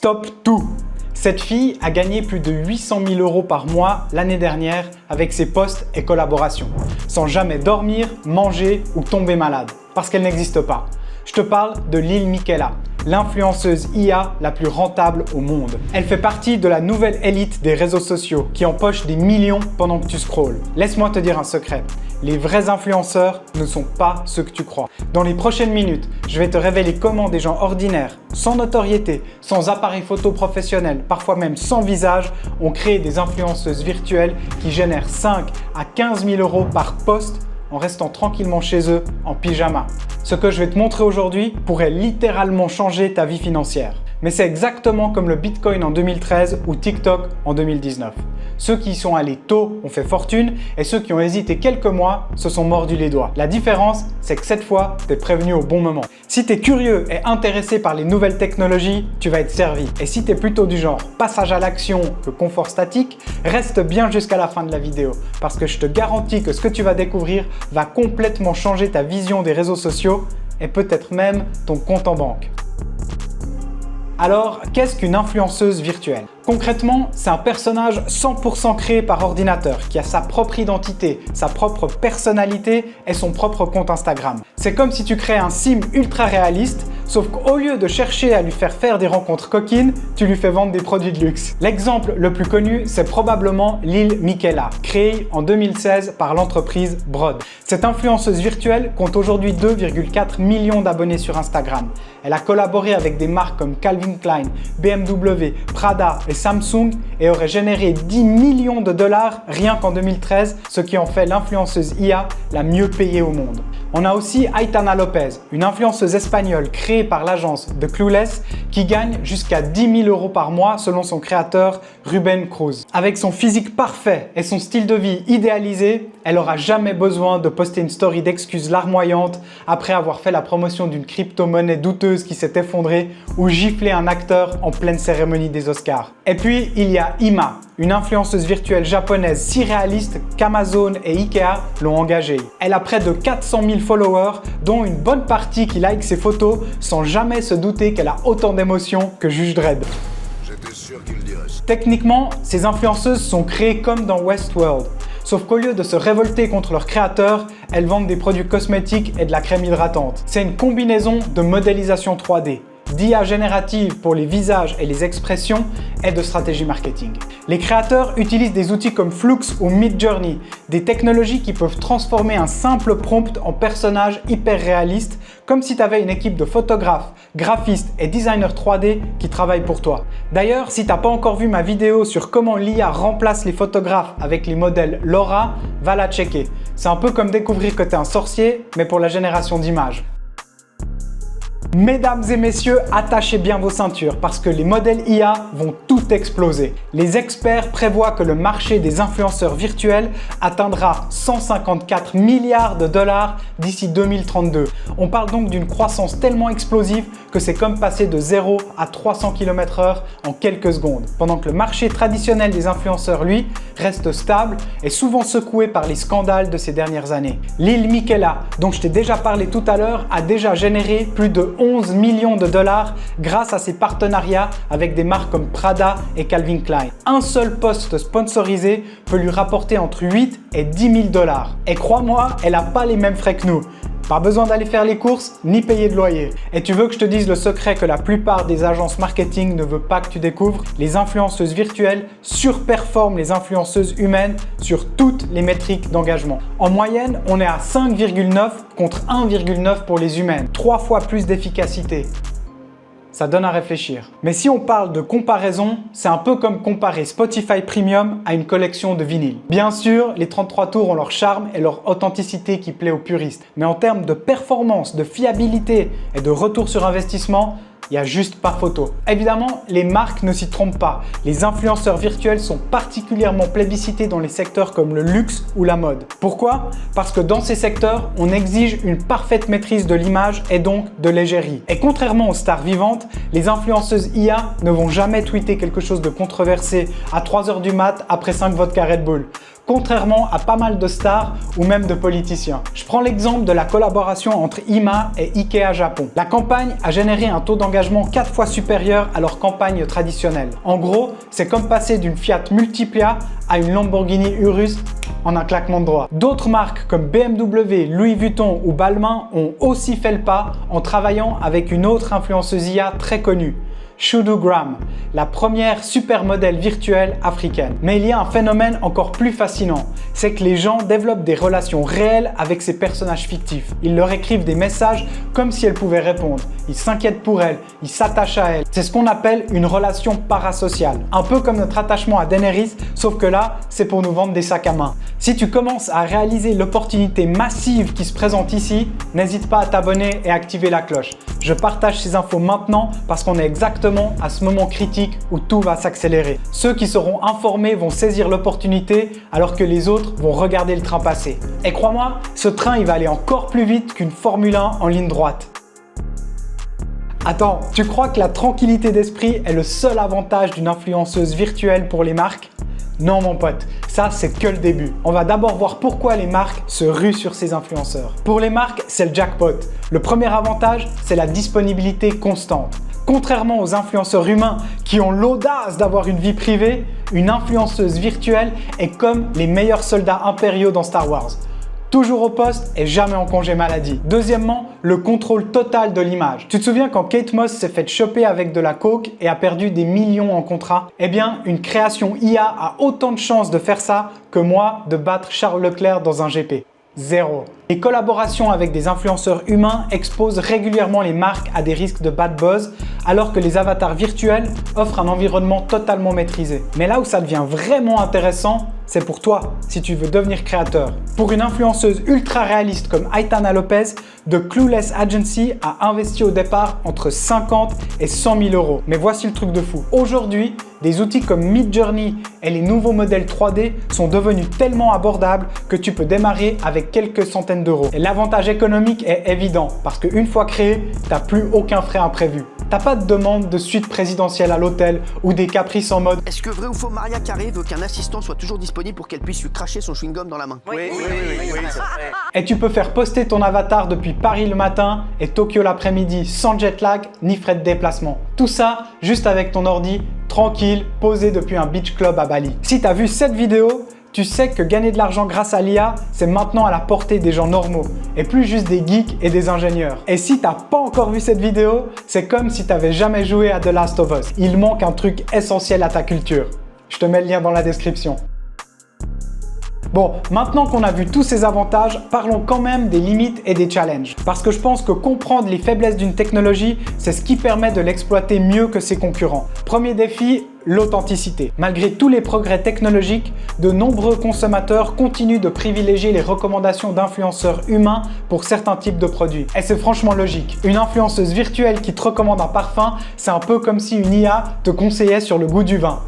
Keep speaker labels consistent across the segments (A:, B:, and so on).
A: Stop tout! Cette fille a gagné plus de 800 000 € par mois l'année dernière avec ses posts et collaborations, sans jamais dormir, manger ou tomber malade, parce qu'elle n'existe pas. Je te parle de Lil Miquela, l'influenceuse IA la plus rentable au monde. Elle fait partie de la nouvelle élite des réseaux sociaux qui empochent des millions pendant que tu scrolles. Laisse-moi te dire un secret, les vrais influenceurs ne sont pas ceux que tu crois. Dans les prochaines minutes, je vais te révéler comment des gens ordinaires, sans notoriété, sans appareil photo professionnel, parfois même sans visage, ont créé des influenceuses virtuelles qui génèrent 5 à 15 000 € par post en restant tranquillement chez eux en pyjama. Ce que je vais te montrer aujourd'hui pourrait littéralement changer ta vie financière. Mais c'est exactement comme le Bitcoin en 2013 ou TikTok en 2019. Ceux qui y sont allés tôt ont fait fortune et ceux qui ont hésité quelques mois se sont mordus les doigts. La différence, c'est que cette fois, tu es prévenu au bon moment. Si tu es curieux et intéressé par les nouvelles technologies, tu vas être servi. Et si tu es plutôt du genre passage à l'action que confort statique, reste bien jusqu'à la fin de la vidéo parce que je te garantis que ce que tu vas découvrir va complètement changer ta vision des réseaux sociaux et peut-être même ton compte en banque. Alors, qu'est-ce qu'une influenceuse virtuelle? Concrètement, c'est un personnage 100% créé par ordinateur qui a sa propre identité, sa propre personnalité et son propre compte Instagram. C'est comme si tu créais un sim ultra réaliste, sauf qu'au lieu de chercher à lui faire des rencontres coquines, tu lui fais vendre des produits de luxe. L'exemple le plus connu, c'est probablement Lil Miquela, créée en 2016 par l'entreprise Brod. Cette influenceuse virtuelle compte aujourd'hui 2,4 millions d'abonnés sur Instagram. Elle a collaboré avec des marques comme Calvin Klein, BMW, Prada et Samsung et aurait généré 10 millions de dollars rien qu'en 2013, ce qui en fait l'influenceuse IA la mieux payée au monde. On a aussi Aitana Lopez, une influenceuse espagnole créée par l'agence The Clueless qui gagne jusqu'à 10 000 € par mois selon son créateur Ruben Cruz. Avec son physique parfait et son style de vie idéalisé, elle n'aura jamais besoin de poster une story d'excuses larmoyantes après avoir fait la promotion d'une crypto-monnaie douteuse qui s'est effondrée ou giflé un acteur en pleine cérémonie des Oscars. Et puis, il y a Ima, une influenceuse virtuelle japonaise si réaliste qu'Amazon et Ikea l'ont engagée. Elle a près de 400 000 followers, dont une bonne partie qui like ses photos sans jamais se douter qu'elle a autant d'émotions que Judge Dredd.
B: J'étais sûr qu'il dirait ça.
A: Techniquement, ces influenceuses sont créées comme dans Westworld. Sauf qu'au lieu de se révolter contre leurs créateurs, elles vendent des produits cosmétiques et de la crème hydratante. C'est une combinaison de modélisation 3D, d'IA générative pour les visages et les expressions et de stratégie marketing. Les créateurs utilisent des outils comme Flux ou Midjourney, des technologies qui peuvent transformer un simple prompt en personnage hyper réaliste, comme si tu avais une équipe de photographes, graphistes et designers 3D qui travaillent pour toi. D'ailleurs, si tu n'as pas encore vu ma vidéo sur comment l'IA remplace les photographes avec les modèles LoRa, va la checker. C'est un peu comme découvrir que tu es un sorcier, mais pour la génération d'images. Mesdames et messieurs, attachez bien vos ceintures parce que les modèles IA vont tout exploser. Les experts prévoient que le marché des influenceurs virtuels atteindra 154 milliards de dollars d'ici 2032. On parle donc d'une croissance tellement explosive que c'est comme passer de 0 à 300 km/h en quelques secondes. Pendant que le marché traditionnel des influenceurs, lui, reste stable et souvent secoué par les scandales de ces dernières années. Lil Miquela, dont je t'ai déjà parlé tout à l'heure, a déjà généré plus de 11 millions de dollars grâce à ses partenariats avec des marques comme Prada et Calvin Klein. Un seul post sponsorisé peut lui rapporter entre 8 et 10 000 dollars. Et crois-moi, elle n'a pas les mêmes frais que nous. Pas besoin d'aller faire les courses ni payer de loyer. Et tu veux que je te dise le secret que la plupart des agences marketing ne veulent pas que tu découvres? Les influenceuses virtuelles surperforment les influenceuses humaines sur toutes les métriques d'engagement. En moyenne, on est à 5,9 contre 1,9 pour les humaines. 3 fois plus d'efficacité. Ça donne à réfléchir. Mais si on parle de comparaison, c'est un peu comme comparer Spotify Premium à une collection de vinyles. Bien sûr, les 33 tours ont leur charme et leur authenticité qui plaît aux puristes. Mais en termes de performance, de fiabilité et de retour sur investissement, il n'y a juste pas photo. Évidemment, les marques ne s'y trompent pas. Les influenceurs virtuels sont particulièrement plébiscités dans les secteurs comme le luxe ou la mode. Pourquoi? Parce que dans ces secteurs, on exige une parfaite maîtrise de l'image et donc de l'égérie. Et contrairement aux stars vivantes, les influenceuses IA ne vont jamais tweeter quelque chose de controversé à 3 h du mat après 5 vodka Red Bull. contrairement à pas mal de stars ou même de politiciens. Je prends l'exemple de la collaboration entre IMA et IKEA Japon. La campagne a généré un taux d'engagement 4 fois supérieur à leur campagne traditionnelle. En gros, c'est comme passer d'une Fiat Multipla à une Lamborghini Urus en un claquement de doigts. D'autres marques comme BMW, Louis Vuitton ou Balmain ont aussi fait le pas en travaillant avec une autre influenceuse IA très connue, Shudugram, la première supermodèle virtuelle africaine. Mais il y a un phénomène encore plus fascinant, c'est que les gens développent des relations réelles avec ces personnages fictifs. Ils leur écrivent des messages comme si elles pouvaient répondre. Ils s'inquiètent pour elles, ils s'attachent à elles. C'est ce qu'on appelle une relation parasociale. Un peu comme notre attachement à Daenerys, sauf que là, c'est pour nous vendre des sacs à main. Si tu commences à réaliser l'opportunité massive qui se présente ici, n'hésite pas à t'abonner et activer la cloche. Je partage ces infos maintenant parce qu'on est exactement à ce moment critique où tout va s'accélérer. Ceux qui seront informés vont saisir l'opportunité alors que les autres vont regarder le train passer. Et crois-moi, ce train il va aller encore plus vite qu'une Formule 1 en ligne droite. Attends, tu crois que la tranquillité d'esprit est le seul avantage d'une influenceuse virtuelle pour les marques ? Non mon pote, ça c'est que le début. On va d'abord voir pourquoi les marques se ruent sur ces influenceurs. Pour les marques, c'est le jackpot. Le premier avantage, c'est la disponibilité constante. Contrairement aux influenceurs humains qui ont l'audace d'avoir une vie privée, une influenceuse virtuelle est comme les meilleurs soldats impériaux dans Star Wars. Toujours au poste et jamais en congé maladie. Deuxièmement, le contrôle total de l'image. Tu te souviens quand Kate Moss s'est fait choper avec de la coke et a perdu des millions en contrat? Eh bien, une création IA a autant de chances de faire ça que moi de battre Charles Leclerc dans un GP. Zéro. Les collaborations avec des influenceurs humains exposent régulièrement les marques à des risques de bad buzz, alors que les avatars virtuels offrent un environnement totalement maîtrisé. Mais là où ça devient vraiment intéressant, c'est pour toi, si tu veux devenir créateur. Pour une influenceuse ultra réaliste comme Aitana Lopez, The Clueless Agency a investi au départ entre 50 et 100 000 euros. Mais voici le truc de fou. Aujourd'hui, des outils comme Midjourney et les nouveaux modèles 3D sont devenus tellement abordables que tu peux démarrer avec quelques centaines d'euros. Et l'avantage économique est évident parce qu'une fois créé, tu n'as plus aucun frais imprévu. T'as pas de demande de suite présidentielle à l'hôtel ou des caprices en mode «
C: Est-ce que vrai ou faux Maria Carré veut qu'un assistant soit toujours disponible pour qu'elle puisse lui cracher son chewing-gum dans la main ?»
D: Oui,
A: Et tu peux faire poster ton avatar depuis Paris le matin et Tokyo l'après-midi sans jet lag ni frais de déplacement. Tout ça juste avec ton ordi, tranquille, posé depuis un beach club à Bali. Si t'as vu cette vidéo, tu sais que gagner de l'argent grâce à l'IA, c'est maintenant à la portée des gens normaux et plus juste des geeks et des ingénieurs. Et si t'as pas encore vu cette vidéo, c'est comme si t'avais jamais joué à The Last of Us. Il manque un truc essentiel à ta culture. Je te mets le lien dans la description. Bon, maintenant qu'on a vu tous ces avantages, parlons quand même des limites et des challenges. Parce que je pense que comprendre les faiblesses d'une technologie, c'est ce qui permet de l'exploiter mieux que ses concurrents. Premier défi, l'authenticité. Malgré tous les progrès technologiques, de nombreux consommateurs continuent de privilégier les recommandations d'influenceurs humains pour certains types de produits. Et c'est franchement logique. Une influenceuse virtuelle qui te recommande un parfum, c'est un peu comme si une IA te conseillait sur le goût du vin.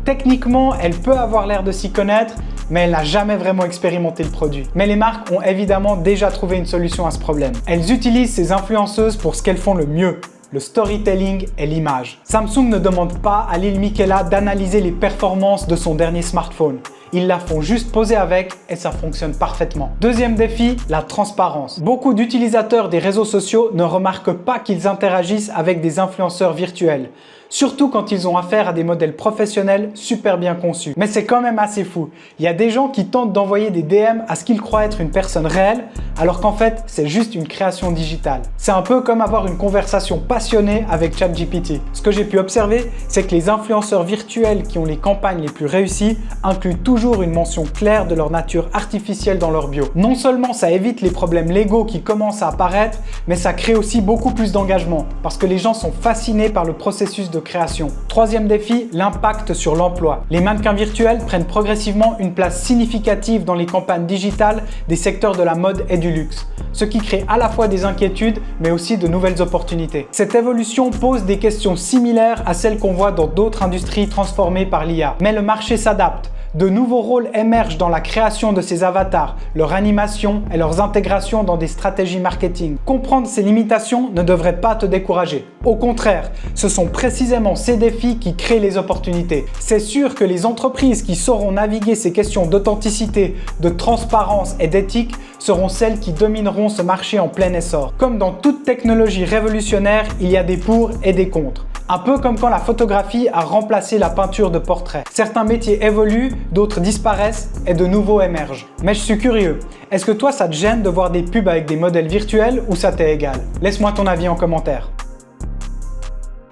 A: Techniquement, elle peut avoir l'air de s'y connaître, mais elle n'a jamais vraiment expérimenté le produit. Mais les marques ont évidemment déjà trouvé une solution à ce problème. Elles utilisent ces influenceuses pour ce qu'elles font le mieux, le storytelling et l'image. Samsung ne demande pas à Lil Miquela d'analyser les performances de son dernier smartphone. Ils la font juste poser avec et ça fonctionne parfaitement. Deuxième défi, la transparence. Beaucoup d'utilisateurs des réseaux sociaux ne remarquent pas qu'ils interagissent avec des influenceurs virtuels. Surtout quand ils ont affaire à des modèles professionnels super bien conçus. Mais c'est quand même assez fou. Il y a des gens qui tentent d'envoyer des DM à ce qu'ils croient être une personne réelle, alors qu'en fait, c'est juste une création digitale. C'est un peu comme avoir une conversation passionnée avec ChatGPT. Ce que j'ai pu observer, c'est que les influenceurs virtuels qui ont les campagnes les plus réussies incluent toujours une mention claire de leur nature artificielle dans leur bio. Non seulement ça évite les problèmes légaux qui commencent à apparaître, mais ça crée aussi beaucoup plus d'engagement, parce que les gens sont fascinés par le processus de création. Troisième défi, l'impact sur l'emploi. Les mannequins virtuels prennent progressivement une place significative dans les campagnes digitales des secteurs de la mode et du luxe, ce qui crée à la fois des inquiétudes mais aussi de nouvelles opportunités. Cette évolution pose des questions similaires à celles qu'on voit dans d'autres industries transformées par l'IA. Mais le marché s'adapte. De nouveaux rôles émergent dans la création de ces avatars, leur animation et leurs intégrations dans des stratégies marketing. Comprendre ces limitations ne devrait pas te décourager. Au contraire, ce sont précisément ces défis qui créent les opportunités. C'est sûr que les entreprises qui sauront naviguer ces questions d'authenticité, de transparence et d'éthique seront celles qui domineront ce marché en plein essor. Comme dans toute technologie révolutionnaire, il y a des pour et des contre. Un peu comme quand la photographie a remplacé la peinture de portrait. Certains métiers évoluent, d'autres disparaissent et de nouveaux émergent. Mais je suis curieux, est-ce que toi ça te gêne de voir des pubs avec des modèles virtuels ou ça t'est égal? Laisse-moi ton avis en commentaire.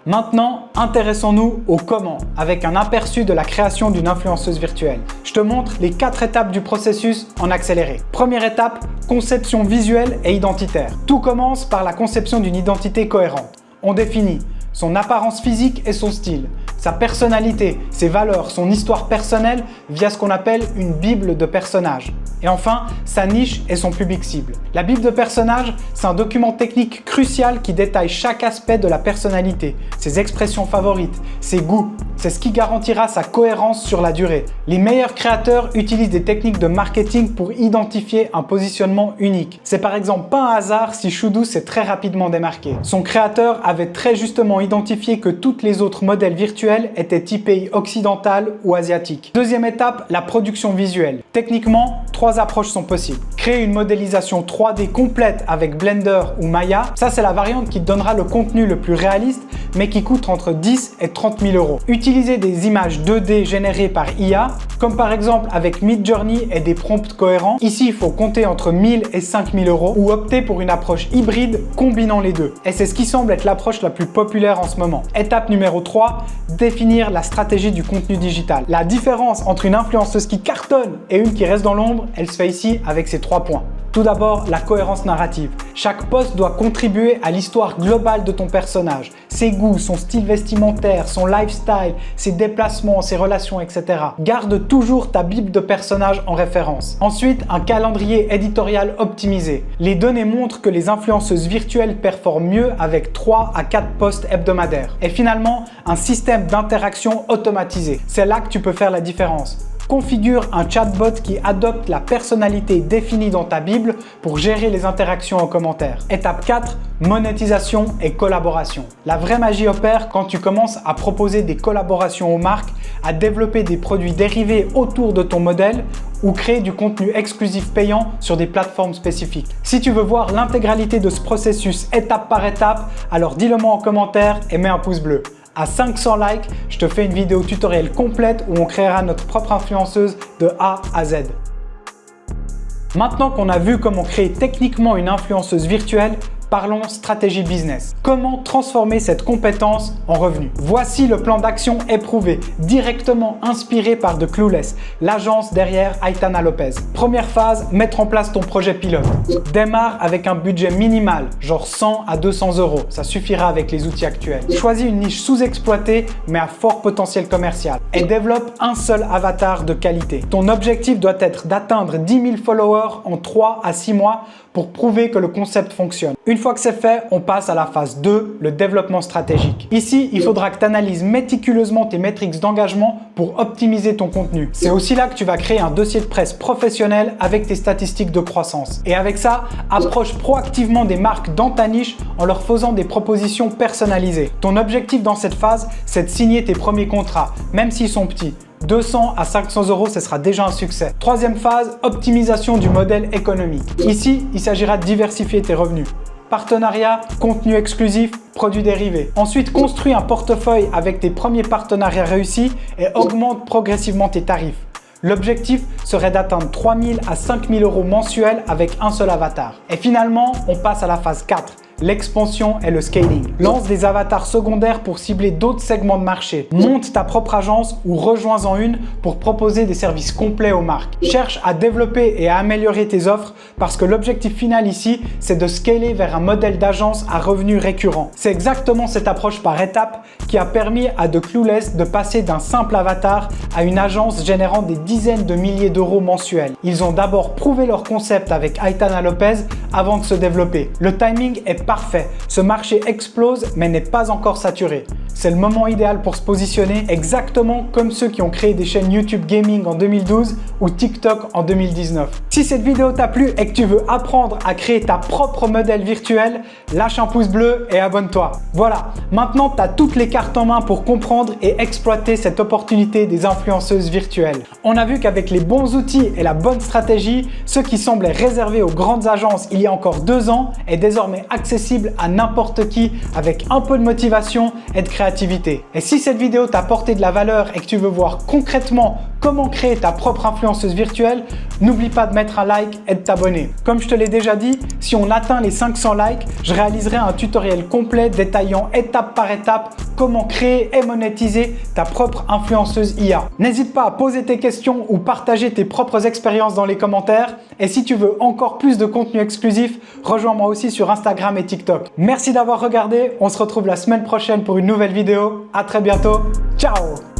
A: Maintenant, intéressons-nous au comment, avec un aperçu de la création d'une influenceuse virtuelle. Je te montre les 4 étapes du processus en accéléré. Première étape, conception visuelle et identitaire. Tout commence par la conception d'une identité cohérente. On définit son apparence physique et son style, sa personnalité, ses valeurs, son histoire personnelle via ce qu'on appelle une bible de personnage. Et enfin, sa niche et son public cible. La bible de personnage, c'est un document technique crucial qui détaille chaque aspect de la personnalité, ses expressions favorites, ses goûts. C'est ce qui garantira sa cohérence sur la durée. Les meilleurs créateurs utilisent des techniques de marketing pour identifier un positionnement unique. C'est par exemple pas un hasard si Choudou s'est très rapidement démarqué. Son créateur avait très justement identifié que toutes les autres modèles virtuels étaient typés occidental ou asiatique. Deuxième étape, la production visuelle. Techniquement, 3 approches sont possibles. Créer une modélisation 3D complète avec Blender ou Maya, ça c'est la variante qui te donnera le contenu le plus réaliste mais qui coûte entre 10 et 30 000 euros. Utiliser des images 2D générées par IA, comme par exemple avec Midjourney et des prompts cohérents. Ici, il faut compter entre 1000 et 5000 euros ou opter pour une approche hybride combinant les deux. Et c'est ce qui semble être l'approche la plus populaire en ce moment. Étape numéro 3, définir la stratégie du contenu digital. La différence entre une influenceuse qui cartonne et une qui reste dans l'ombre, elle se fait ici avec ces 3 points. Tout d'abord, la cohérence narrative. Chaque post doit contribuer à l'histoire globale de ton personnage. Ses goûts, son style vestimentaire, son lifestyle, ses déplacements, ses relations, etc. Garde toujours ta bible de personnage en référence. Ensuite, un calendrier éditorial optimisé. Les données montrent que les influenceuses virtuelles performent mieux avec 3 à 4 posts hebdomadaires. Et finalement, un système d'interaction automatisé. C'est là que tu peux faire la différence. Configure un chatbot qui adopte la personnalité définie dans ta Bible pour gérer les interactions en commentaire. Étape 4, monétisation et collaboration. La vraie magie opère quand tu commences à proposer des collaborations aux marques, à développer des produits dérivés autour de ton modèle ou créer du contenu exclusif payant sur des plateformes spécifiques. Si tu veux voir l'intégralité de ce processus étape par étape, alors dis-le moi en commentaire et mets un pouce bleu. À 500 likes, je te fais une vidéo tutoriel complète où on créera notre propre influenceuse de A à Z. Maintenant qu'on a vu comment créer techniquement une influenceuse virtuelle, parlons stratégie business. Comment transformer cette compétence en revenu? Voici le plan d'action éprouvé, directement inspiré par The Clueless, l'agence derrière Aitana Lopez. Première phase, mettre en place ton projet pilote. Démarre avec un budget minimal, genre 100 à 200 euros. Ça suffira avec les outils actuels. Choisis une niche sous-exploitée mais à fort potentiel commercial et développe un seul avatar de qualité. Ton objectif doit être d'atteindre 10 000 followers en 3 à 6 mois pour prouver que le concept fonctionne. Une fois que c'est fait, on passe à la phase 2, le développement stratégique. Ici, il faudra que tu analyses méticuleusement tes métriques d'engagement pour optimiser ton contenu. C'est aussi là que tu vas créer un dossier de presse professionnel avec tes statistiques de croissance. Et avec ça, approche proactivement des marques dans ta niche en leur faisant des propositions personnalisées. Ton objectif dans cette phase, c'est de signer tes premiers contrats, même s'ils sont petits. 200 à 500 euros, ce sera déjà un succès. Troisième phase, optimisation du modèle économique. Ici, il s'agira de diversifier tes revenus. Partenariat, contenu exclusif, produits dérivés. Ensuite, construis un portefeuille avec tes premiers partenariats réussis et augmente progressivement tes tarifs. L'objectif serait d'atteindre 3 000 à 5 000 euros mensuels avec un seul avatar. Et finalement, on passe à la phase 4. L'expansion et le scaling. Lance des avatars secondaires pour cibler d'autres segments de marché. Monte ta propre agence ou rejoins-en une pour proposer des services complets aux marques. Cherche à développer et à améliorer tes offres parce que l'objectif final ici, c'est de scaler vers un modèle d'agence à revenus récurrents. C'est exactement cette approche par étapes qui a permis à The Clueless de passer d'un simple avatar à une agence générant des dizaines de milliers d'euros mensuels. Ils ont d'abord prouvé leur concept avec Aitana Lopez avant de se développer. Le timing est parfait. Ce marché explose mais n'est pas encore saturé. c'est le moment idéal pour se positionner exactement comme ceux qui ont créé des chaînes YouTube Gaming en 2012 ou TikTok en 2019. Si cette vidéo t'a plu et que tu veux apprendre à créer ta propre modèle virtuel, lâche un pouce bleu et abonne-toi. Voilà, maintenant tu as toutes les cartes en main pour comprendre et exploiter cette opportunité des influenceuses virtuelles. On a vu qu'avec les bons outils et la bonne stratégie, ce qui semblait réservé aux grandes agences il y a encore 2 ans est désormais accessible à n'importe qui avec un peu de motivation et de créativité. Et si cette vidéo t'a apporté de la valeur et que tu veux voir concrètement comment créer ta propre influenceuse virtuelle, n'oublie pas de mettre un like et de t'abonner. Comme je te l'ai déjà dit, si on atteint les 500 likes, je réaliserai un tutoriel complet détaillant étape par étape comment créer et monétiser ta propre influenceuse IA. N'hésite pas à poser tes questions ou partager tes propres expériences dans les commentaires. Et si tu veux encore plus de contenu exclusif, rejoins-moi aussi sur Instagram et TikTok. Merci d'avoir regardé, on se retrouve la semaine prochaine pour une nouvelle vidéo. À très bientôt, ciao!